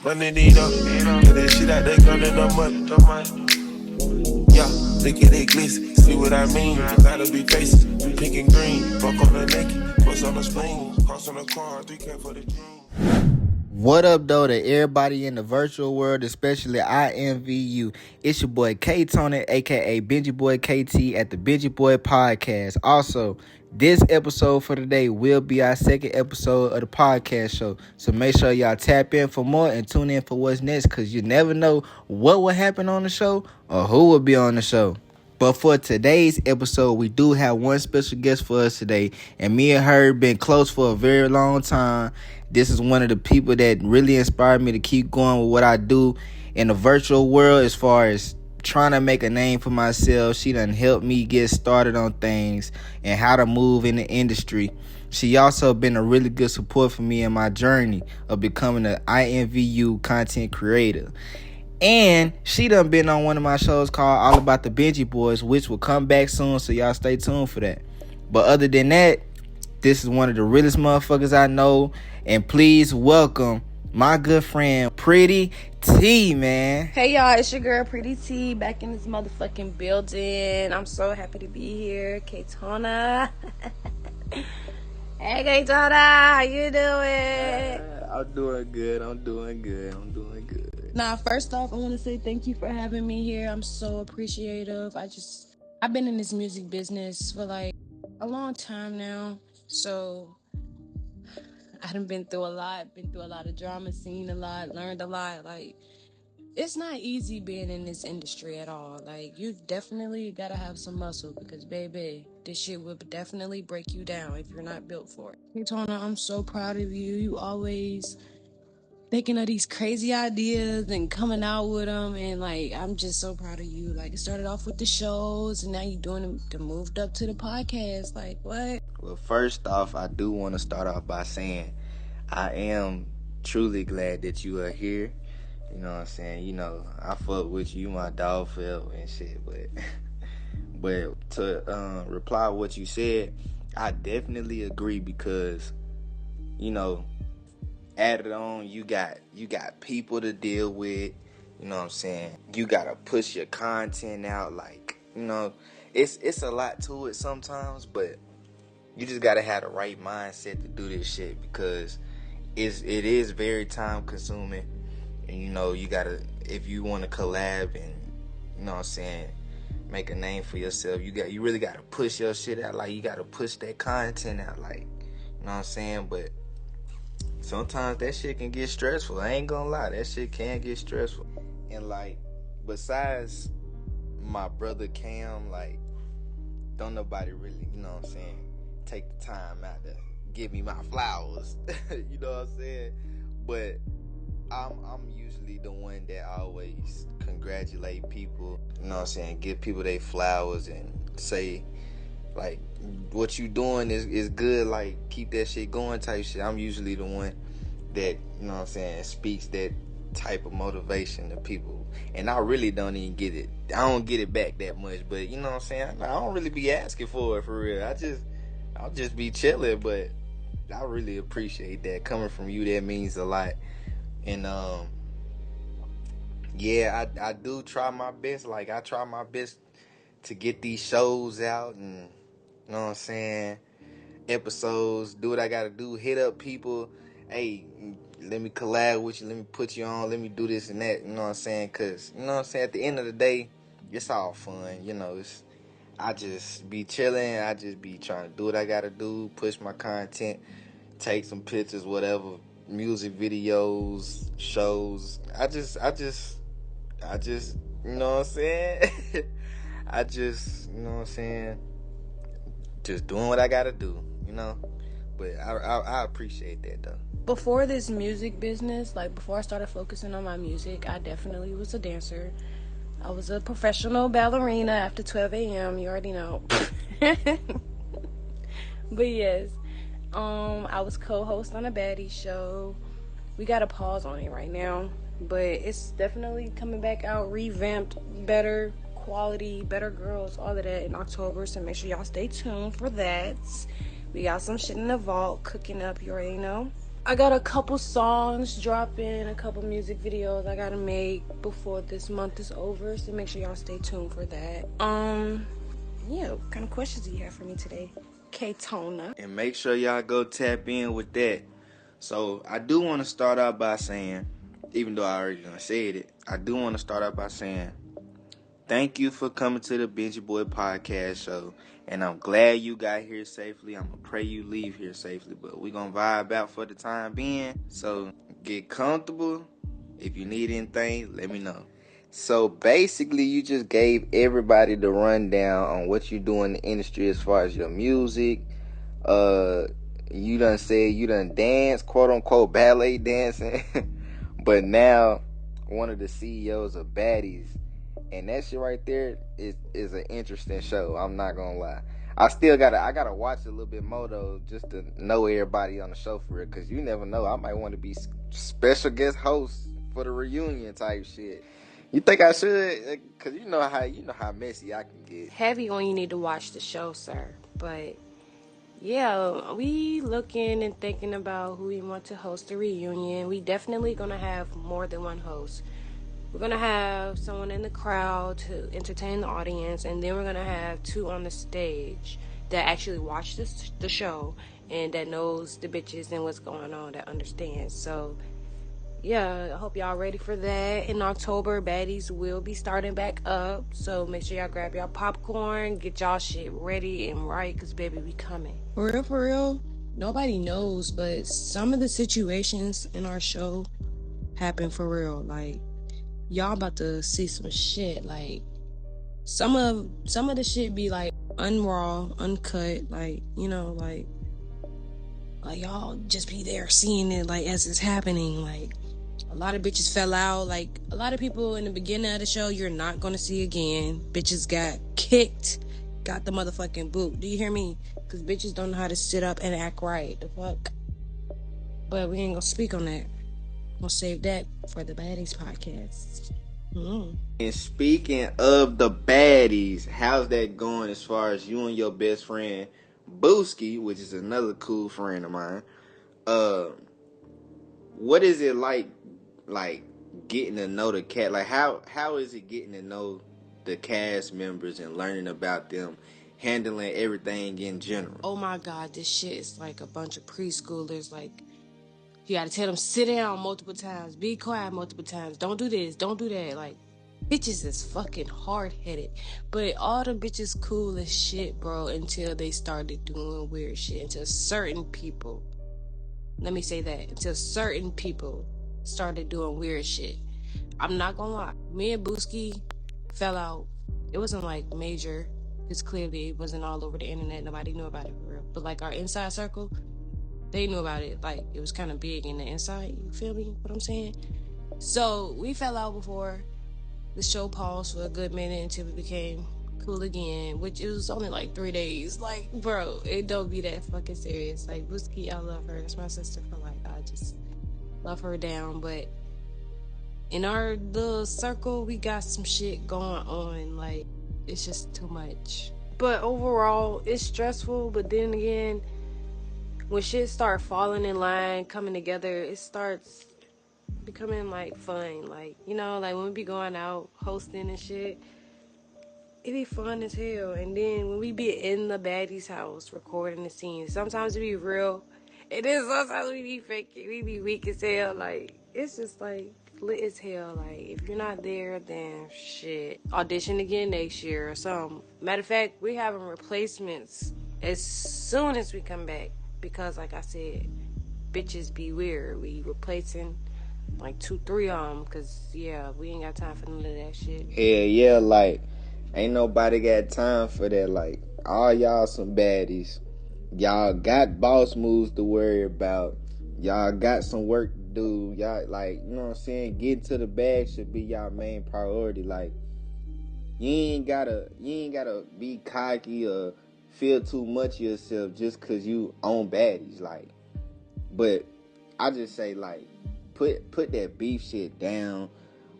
Money need up, get that shit out they gun in the mud. Yeah, look at it glisten, see what I mean? Gotta be faces, pink and green. Fuck on the naked, what's on the spleen? Cross on the car, 3K for the dream. What up, though, to everybody in the virtual world, especially I envy you. It's your boy 𝐂𝐎𝐓, aka BenjiBoii 𝐂𝐓 at the BenjiBoii podcast. Also, this episode for today will be our second episode of the podcast show. So make sure y'all tap in for more and tune in for what's next, because you never know what will happen on the show or who will be on the show. But for today's episode, we do have one special guest for us today. And me and her been close for a very long time. This is one of the people that really inspired me to keep going with what I do in the virtual world as far as trying to make a name for myself. She done helped me get started on things and how to move in the industry. She also been a really good support for me in my journey of becoming an 𝐖𝐈𝐓𝐇 content creator. And she done been on one of my shows called All About the BenjiBois, which will come back soon, so y'all stay tuned for that. But other than that, this is one of the realest motherfuckers I know. And please welcome my good friend, PrettyTee, man. Hey, y'all, it's your girl, PrettyTee, back in this motherfucking building. I'm so happy to be here. 𝐂𝐓. Hey, 𝐂𝐓, how you doing? I'm doing good. Nah, first off, I want to say thank you for having me here. I'm so appreciative. I've been in this music business for like a long time now. So I done been through a lot of drama, seen a lot, learned a lot. Like, it's not easy being in this industry at all. Like, you definitely gotta have some muscle because, baby, this shit will definitely break you down if you're not built for it. 𝐂𝐓, I'm so proud of you. You always thinking of these crazy ideas and coming out with them, and like, I'm just so proud of you. Like, it started off with the shows and now you're doing the moved up to the podcast. Like, what? Well, first off, I do want to start off by saying I am truly glad that you are here. You know what I'm saying? You know, I fuck with you, my dog forever and shit, but to reply what you said, I definitely agree because, you know, added on, you got people to deal with, you know what I'm saying? You gotta push your content out, like, you know, it's a lot to it sometimes, but you just gotta have the right mindset to do this shit because it is very time consuming, and you know, you gotta, if you want to collab and, you know what I'm saying, make a name for yourself, you really gotta push your shit out, like, you gotta push that content out, like, you know what I'm saying? But sometimes that shit can get stressful. I ain't gonna lie, that shit can get stressful. And like, besides my brother Cam, like, don't nobody really, you know what I'm saying, take the time out to give me my flowers. You know what I'm saying? But I'm usually the one that always congratulate people, you know what I'm saying, give people their flowers and say, like, what you doing is good, like, keep that shit going type shit. I'm usually the one that, you know what I'm saying, speaks that type of motivation to people. And I really don't even get it. I don't get it back that much, but you know what I'm saying, I don't really be asking for it for real. I'll just be chilling, but I really appreciate that coming from you. That means a lot. And yeah, I do try my best. Like, I try my best to get these shows out and, you know what I'm saying, episodes, do what I gotta do, hit up people, hey, let me collab with you, let me put you on, let me do this and that, you know what I'm saying, cause, you know what I'm saying, at the end of the day, it's all fun, you know, I just be chilling, I just be trying to do what I gotta do, push my content, take some pictures, whatever, music videos, shows, I just, you know what I'm saying, you know what I'm saying, just doing what I gotta do, you know. But I appreciate that though. Before this music business, like before I started focusing on my music, I definitely was a dancer. I was a professional ballerina after 12 a.m. You already know. But yes, I was co-host on a baddie show. We got a pause on it right now, but it's definitely coming back out, revamped, better quality, better girls, all of that in October. So make sure y'all stay tuned for that. We got some shit in the vault cooking up, you already know. I got a couple songs dropping, a couple music videos I gotta make before this month is over, so make sure y'all stay tuned for that. Yeah, what kind of questions do you have for me today, K-Tona? And make sure y'all go tap in with that. So I do want to start out by saying, even though I already done said it, I do want to start out by saying thank you for coming to the BenjiBoii podcast show. And I'm glad you got here safely. I'm going to pray you leave here safely. But we're going to vibe out for the time being. So get comfortable. If you need anything, let me know. So basically, you just gave everybody the rundown on what you do in the industry as far as your music. You done said you done dance, quote unquote, ballet dancing. But now, one of the CEOs of Baddies. And that shit right there is an interesting show. I'm not gonna lie. I gotta watch it a little bit more though, just to know everybody on the show for it. Cause you never know, I might want to be special guest host for the reunion type shit. You think I should? Cause you know how messy I can get. Heavy on you need to watch the show, sir. But yeah, we looking and thinking about who we want to host the reunion. We definitely gonna have more than one host. We're gonna have someone in the crowd to entertain the audience, and then we're gonna have two on the stage that actually watch the show and that knows the bitches and what's going on, that understands. So yeah, I hope y'all ready for that. In October, Baddies will be starting back up. So make sure y'all grab y'all popcorn, get y'all shit ready and right, because baby, we coming. For real, nobody knows, but some of the situations in our show happen for real. Like, y'all about to see some shit. Like, some of the shit be like unraw, uncut, like, you know, like y'all just be there seeing it like as it's happening. Like, a lot of bitches fell out. Like, a lot of people in the beginning of the show you're not gonna see again. Bitches got kicked, got the motherfucking boot. Do you hear me? Because bitches don't know how to sit up and act right. The fuck? But we ain't gonna speak on that. We'll save that for the Baddies podcast. And speaking of the Baddies, how's that going as far as you and your best friend Booski, which is another cool friend of mine? What is it like getting to know the cat? Like, how is it getting to know the cast members and learning about them, handling everything in general? Oh my God, this shit is like a bunch of preschoolers. Like, you gotta tell them, sit down multiple times, be quiet multiple times, don't do this, don't do that. Like, bitches is fucking hard-headed. But all the bitches cool as shit, bro, until they started doing weird shit. Until certain people, let me say that, until certain people started doing weird shit. I'm not gonna lie, me and Booski fell out. It wasn't like major, because clearly it wasn't all over the internet, nobody knew about it for real. But like our inside circle, they knew about it. Like, it was kind of big in the inside, you feel me, what I'm saying? So we fell out before the show paused for a good minute until we became cool again, which it was only like 3 days. Like, bro, it don't be that fucking serious. Like, Booski, I love her, that's my sister for life. I just love her down. But in our little circle, we got some shit going on. Like, it's just too much. But overall, it's stressful. But then again, when shit start falling in line, coming together, it starts becoming like fun. Like, you know, like when we be going out hosting and shit, it be fun as hell. And then when we be in the Baddies house recording the scenes, sometimes it be real, and then sometimes we be faking, we be weak as hell. Like, it's just like lit as hell. Like, if you're not there, then shit, audition again next year or something. Matter of fact, we having replacements as soon as we come back, because like I said, bitches be weird. We replacing like 2-3 of them, because yeah, we ain't got time for none of that shit. Yeah, like, ain't nobody got time for that. Like, all y'all some baddies. Y'all got boss moves to worry about. Y'all got some work to do. Y'all, like, you know what I'm saying? Getting to the bag should be y'all main priority. Like, you ain't gotta be cocky or feel too much of yourself just cause you own baddies. Like, but I just say, like, put that beef shit down.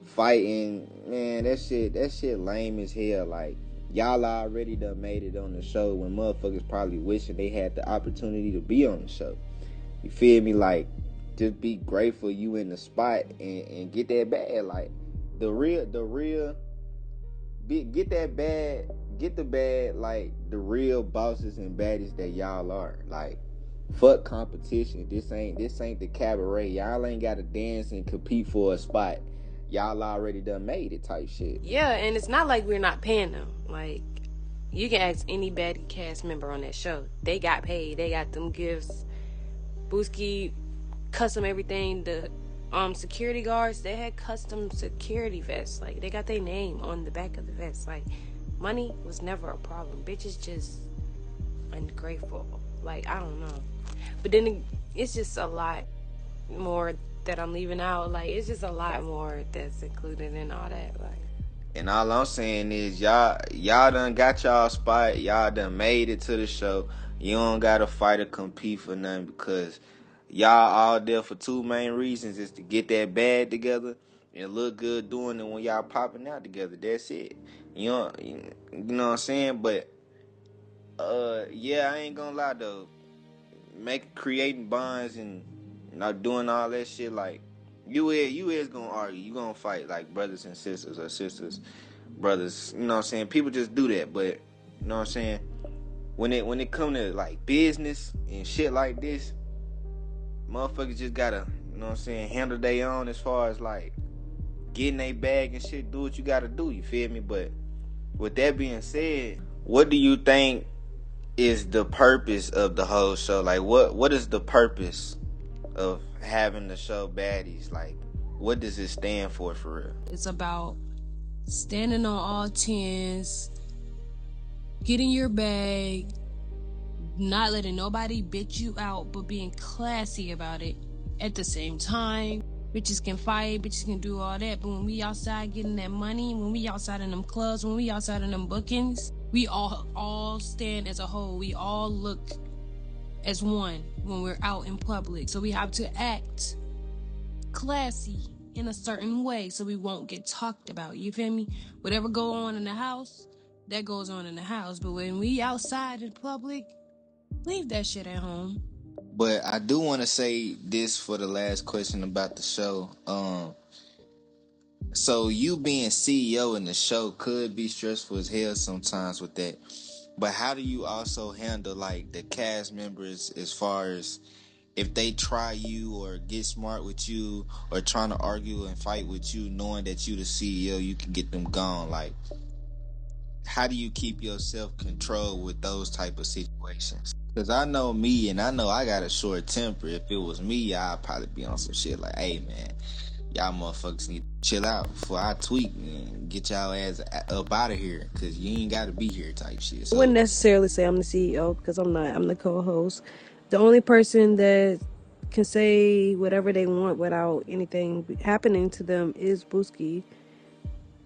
Fighting, man, that shit lame as hell. Like, y'all already done made it on the show when motherfuckers probably wishing they had the opportunity to be on the show. You feel me? Like, just be grateful you in the spot and get that bag. Like the real get that bag, get the bag like the real bosses and baddies that y'all are. Like fuck competition. This ain't the cabaret. Y'all ain't gotta dance and compete for a spot. Y'all already done made it type shit. Yeah, and it's not like we're not paying them. Like, you can ask any baddie cast member on that show. They got paid. They got them gifts. Booski custom everything. The security guards, they had custom security vests. Like, they got their name on the back of the vest. Like, money was never a problem. Bitches just ungrateful. Like, I don't know. But then it's just a lot more that I'm leaving out. Like, it's just a lot more that's included in all that. Like, and all I'm saying is y'all done got y'all spot. Y'all done made it to the show. You don't gotta fight or compete for nothing because y'all all there for two main reasons: is to get that bag together and look good doing it when y'all popping out together. That's it. You know what I'm saying? But yeah, I ain't gonna lie though. Creating bonds and not doing all that shit like you is gonna argue. You gonna fight like brothers and sisters or sisters, brothers. You know what I'm saying? People just do that, but you know what I'm saying? When it come to like business and shit like this, motherfuckers just gotta, you know what I'm saying, handle their own as far as like getting a bag and shit. Do what you gotta do. You feel me? But with that being said, what do you think is the purpose of the whole show? Like what is the purpose of having the show Baddies? Like what does it stand for real? it's about standing on all 10s, getting your bag, not letting nobody bitch you out, but being classy about it. At the same time, bitches can fight, bitches can do all that, but when we outside getting that money, when we outside in them clubs, when we outside in them bookings, we all stand as a whole. We all look as one when we're out in public. So we have to act classy in a certain way so we won't get talked about. You feel me? Whatever go on in the house, that goes on in the house. But when we outside in public, leave that shit at home. But I do want to say this for the last question about the show. So you being CEO in the show could be stressful as hell sometimes with that. But how do you also handle like the cast members as far as if they try you or get smart with you or trying to argue and fight with you, knowing that you the CEO, you can get them gone? Like, how do you keep your self-control with those type of situations? Because I know me, and I know I got a short temper. If it was me, I'd probably be on some shit like, hey, man, y'all motherfuckers need to chill out before I tweak and get y'all ass up out of here because you ain't got to be here type shit. I wouldn't necessarily say I'm the CEO because I'm not. I'm the co-host. The only person that can say whatever they want without anything happening to them is Booski.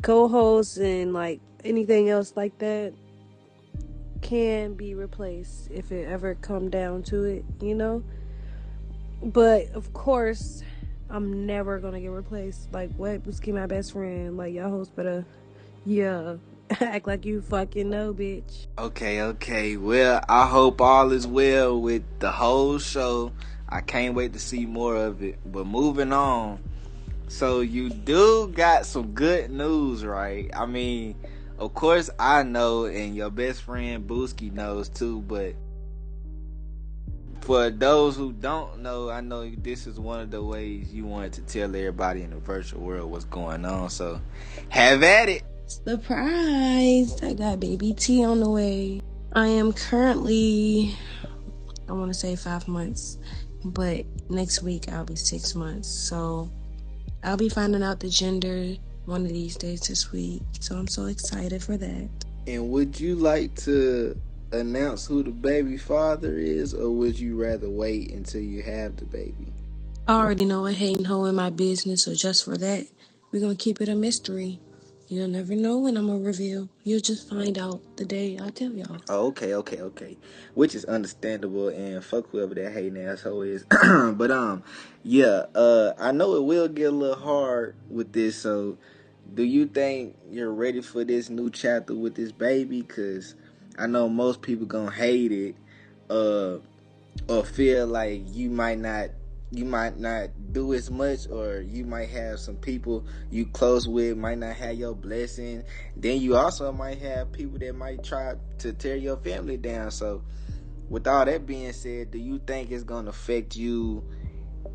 Co-hosts and like anything else like that can be replaced if it ever come down to it, you know? But of course, I'm never gonna get replaced. Like, what? Booski my best friend. Like, y'all hosts better, yeah, act like you fucking know, bitch. Okay. Well, I hope all is well with the whole show. I can't wait to see more of it. But moving on. So you do got some good news, right? I mean, of course I know, and your best friend Booski knows too, but for those who don't know, I know this is one of the ways you wanted to tell everybody in the virtual world what's going on. So have at it. Surprise! I got baby T on the way. I am currently, I want to say 5 months, but next week I'll be 6 months. So I'll be finding out the gender one of these days this week. So I'm so excited for that. And would you like to announce who the baby father is, or would you rather wait until you have the baby? I already know a hating hoe in my business, so just for that, we're gonna keep it a mystery. You'll never know when I'm gonna reveal. You'll just find out the day I tell y'all. Oh, okay. Which is understandable, and fuck whoever that hating asshole is. But yeah, I know it will get a little hard with this. So, do you think you're ready for this new chapter with this baby? Cause I know most people gonna hate it, or feel like you might not you might not do as much, or you might have some people you close with might not have your blessing. Then you also might have people that might try to tear your family down. So with all that being said, do you think it's gonna affect you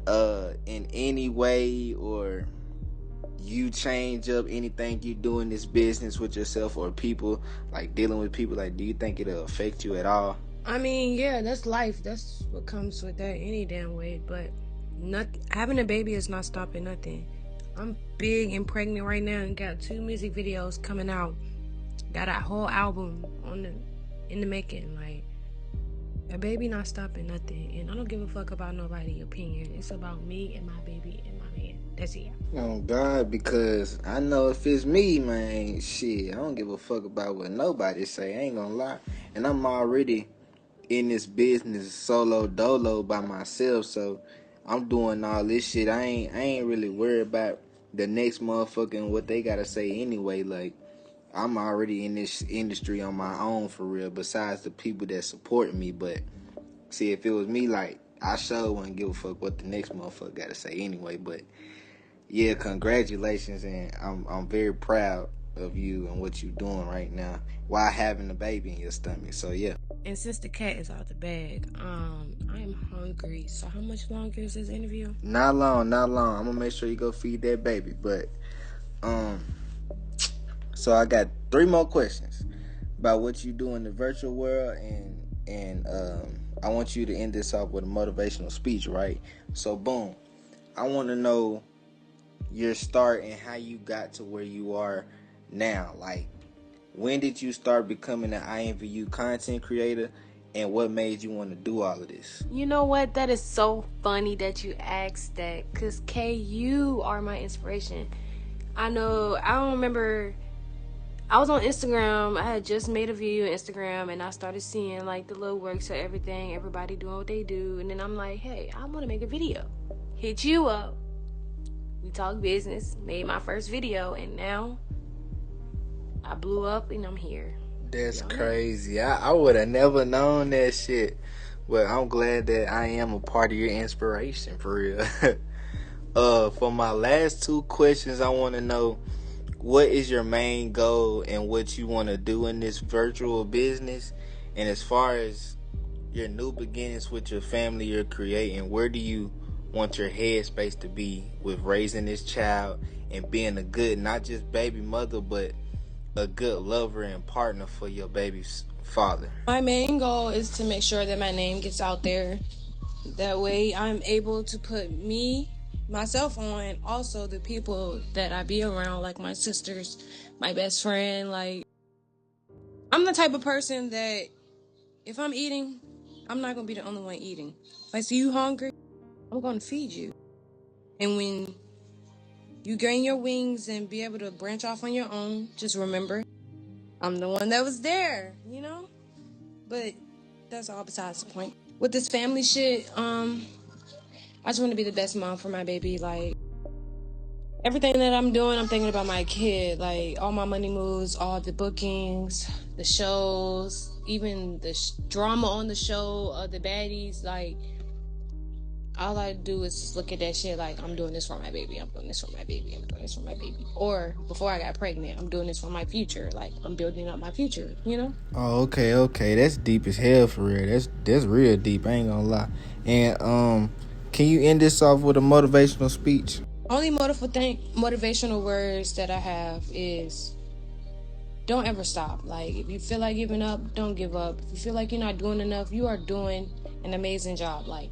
in any way, or you change up anything you do in this business with yourself, or people, like dealing with people? Like, do you think it'll affect you at all? I mean, yeah, that's life. That's what comes with that any damn way. But having a baby is not stopping nothing. I'm big and pregnant right now and got 2 music videos coming out. Got a whole album in the making. Like, a baby not stopping nothing. And I don't give a fuck about nobody's opinion. It's about me and my baby and my man. That's it. Oh God, because I know if it's me, man, shit, I don't give a fuck about what nobody say. I ain't gonna lie. And I'm already in this business solo dolo by myself, so I'm doing all this shit. I ain't really worried about the next motherfucking what they gotta say anyway. Like, I'm already in this industry on my own for real, besides the people that support me. But see, if it was me, like, I sure wouldn't give a fuck what the next motherfucker gotta say anyway. But yeah, congratulations, and I'm very proud of you and what you're doing right now while having a baby in your stomach. So yeah. And since the cat is out the bag, I am hungry. So how much longer is this interview? Not long. I'm gonna make sure you go feed that baby. But so I got 3 more questions about what you do in the virtual world, and I want you to end this off with a motivational speech, right? So boom, I want to know your start and how you got to where you are now. Like, when did you start becoming an 𝐂𝐈𝐓𝐇 content creator, and what made you want to do all of this? You know what? That is so funny that you asked that, because K, you are my inspiration. I don't remember. I was on Instagram. I had just made a video on Instagram, and I started seeing like the little works of everything, everybody doing what they do. And then I'm like, hey, I want to make a video. Hit you up. We talked business, made my first video, and now I blew up and I'm here. That's crazy. I would have never known that shit. But I'm glad that I am a part of your inspiration, for real. For my last 2 questions, I want to know, what is your main goal and what you want to do in this virtual business? And as far as your new beginnings with your family you're creating, where do you want your headspace to be with raising this child and being a good, not just baby mother, but a good lover and partner for your baby's father? My main goal is to make sure that my name gets out there. That way I'm able to put myself on, also the people that I be around, like my sisters, my best friend. Like, I'm the type of person that if I'm eating, I'm not going to be the only one eating. If I see you hungry, I'm going to feed you. And when you gain your wings and be able to branch off on your own, just remember, I'm the one that was there, you know? But that's all besides the point. With this family shit, I just want to be the best mom for my baby. Like, everything that I'm doing, I'm thinking about my kid. Like, all my money moves, all the bookings, the shows, even the drama on the show, the baddies. Like, all I do is just look at that shit like, I'm doing this for my baby, I'm doing this for my baby, I'm doing this for my baby. Or before I got pregnant, I'm doing this for my future. Like, I'm building up my future, you know? Oh, okay. That's deep as hell, for real. That's real deep, I ain't gonna lie. And can you end this off with a motivational speech? Only motivational words that I have is, don't ever stop. Like, if you feel like giving up, don't give up. If you feel like you're not doing enough, you are doing an amazing job. Like,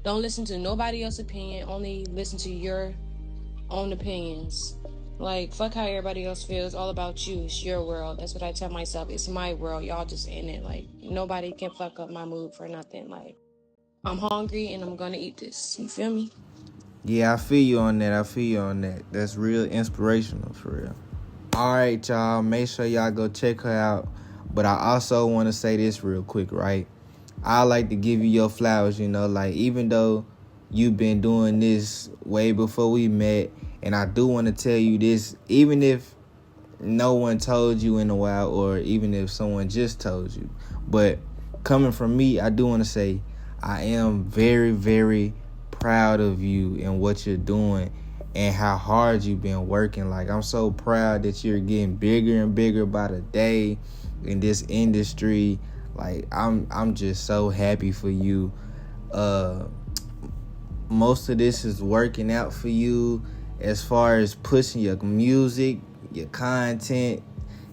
don't listen to nobody else's opinion. Only listen to your own opinions. Like, fuck how everybody else feels. All about you. It's your world. That's what I tell myself. It's my world. Y'all just in it. Like, nobody can fuck up my mood for nothing. Like, I'm hungry and I'm gonna eat this. You feel me? Yeah, I feel you on that. That's real inspirational, for real. All right, y'all. Make sure y'all go check her out. But I also want to say this real quick, right? I like to give you your flowers, you know, like, even though you've been doing this way before we met, and I do want to tell you this, even if no one told you in a while, or even if someone just told you, but coming from me, I do want to say I am very, very proud of you and what you're doing and how hard you've been working. Like, I'm so proud that you're getting bigger and bigger by the day in this industry. Like, I'm just so happy for you. Most of this is working out for you as far as pushing your music, your content,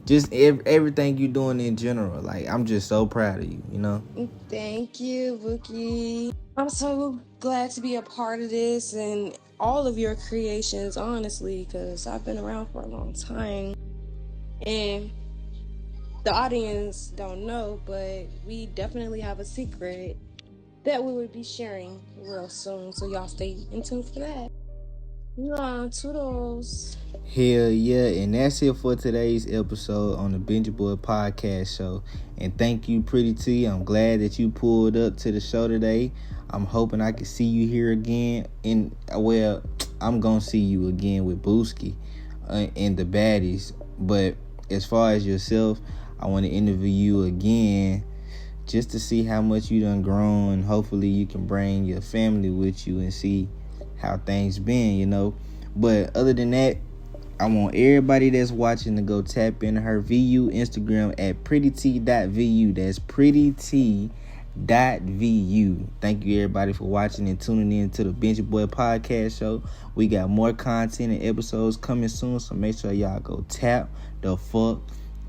just everything you're doing in general. Like, I'm just so proud of you, you know? Thank you, Bookie. I'm so glad to be a part of this and all of your creations, honestly, because I've been around for a long time. And the audience don't know, but we definitely have a secret that we would be sharing real soon. So y'all stay in tune for that. Yeah, toodles. Hell yeah, and that's it for today's episode on the BenjiBoii podcast show. And thank you, PrettyTee. I'm glad that you pulled up to the show today. I'm hoping I can see you here again. Well, I'm gonna see you again with Booski and the baddies. But as far as yourself, I want to interview you again just to see how much you done grown. Hopefully you can bring your family with you and see how things been, you know. But other than that, I want everybody that's watching to go tap into her VU Instagram at PrettyTee.VU. That's PrettyTee.VU. Thank you everybody for watching and tuning in to the BenjiBoii podcast show. We got more content and episodes coming soon, so make sure y'all go tap the fuck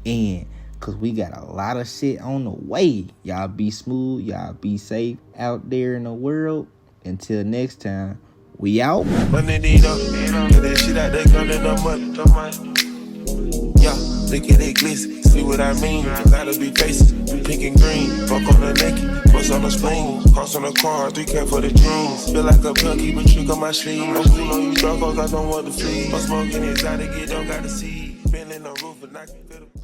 in, cause we got a lot of shit on the way. Y'all be smooth, y'all be safe out there in the world. Until next time, we out. Running it up, get that shit out there, gun in the mud. Yeah, look at it glitz, see what I mean? Gotta be faces, pink and green. Fuck on the naked, bust on the spleen. Cross on the car, 3K for the dreams. Feel like a punk, keep a trick on my sleeve. I'm cool on you, dog, cause I don't want to flee. I'm smoking exotic, you don't gotta see. Been in the roof and I can feel the